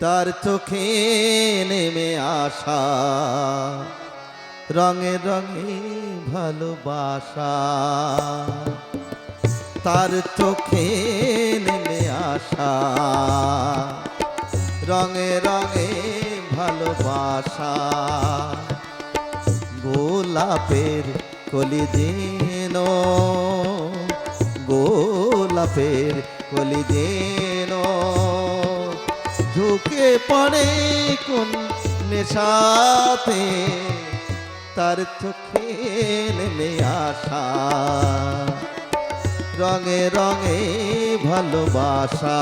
তার চোখে নেমে আসা রঙে রঙে ভালোবাসা, তার চোখে নেমে আসা রঙে রঙে ভালোবাসা। গোলাপের কলি যেন, গোলাপের কলি যেন ঝুঁকে পড়ে কোন নেশাতে, তার চোখে নেমে আসা রঙে রঙে ভালোবাসা,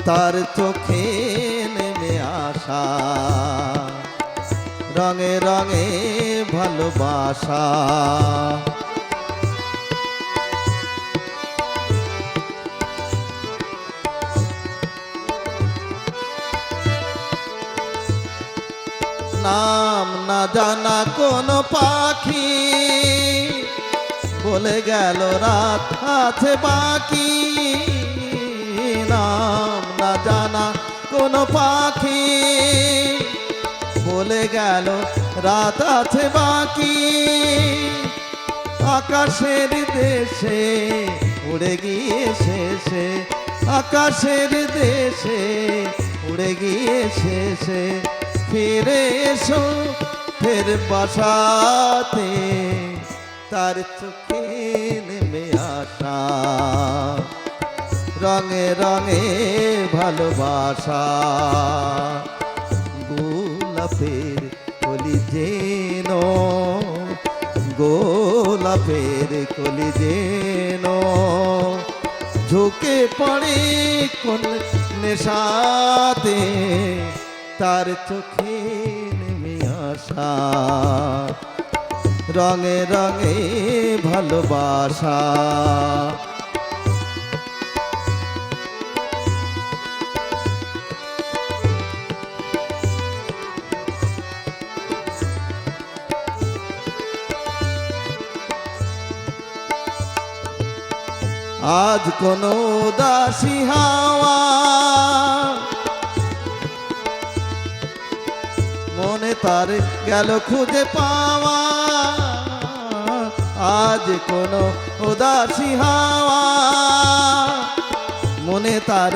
তার চোখে নেমে আসা রঙে রঙে ভালোবাসা। নাম না জানা কোন পাখি বলে গেল রাত আছে বাকি, নাম না জানা কোন পাখি বলে গেল রাত আছে বাকি। আকাশের দেশে উড়ে গিয়ে শেষে, আকাশের দেশে উড়ে গিয়ে শেষে ফিরে এসো ফের বাসাতে, তার চোখে নেমে আসা রঙে রঙে ভালোবাসা। গোলাপের কলি যেন, গোলাপের কলি যেন ঝুঁকে পড়ে কোন নেশাতে, তার চোখে নেমে আসা রঙে রঙে ভালোবাসা। আজ কোনো উদাসী হাওয়া মনে তার গেল খুঁজে পাওয়া, আজ কোনো উদাসী হাওয়া মনে তার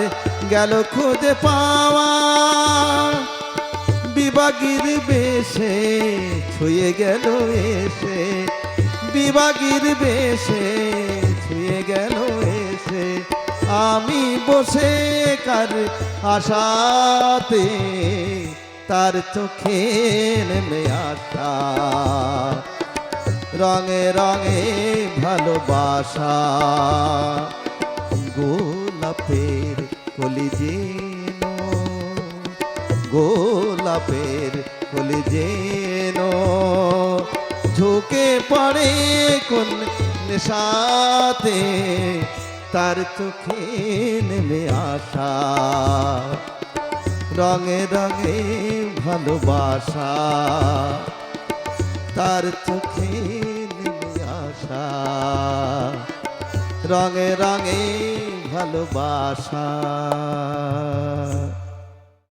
গেল খুঁজে পাওয়া। বিভাগীর বেশে ছুঁয়ে গেল এসে, বিভাগীর বেশে ছুঁয়ে গেল এসে আমি বসে কার আশাতে, তার চোখে নেমে আসা রঙে রঙে ভালোবাসা। গোলাপের কলি যেন, গোলাপের কলি যেন ঝুঁকে পড়ে কোন নেশাতে, তার চোখে নেমে আসা রঙে রঙে ভালোবাসা, তার চোখে নেমে আসা রঙে রঙে ভালোবাসা।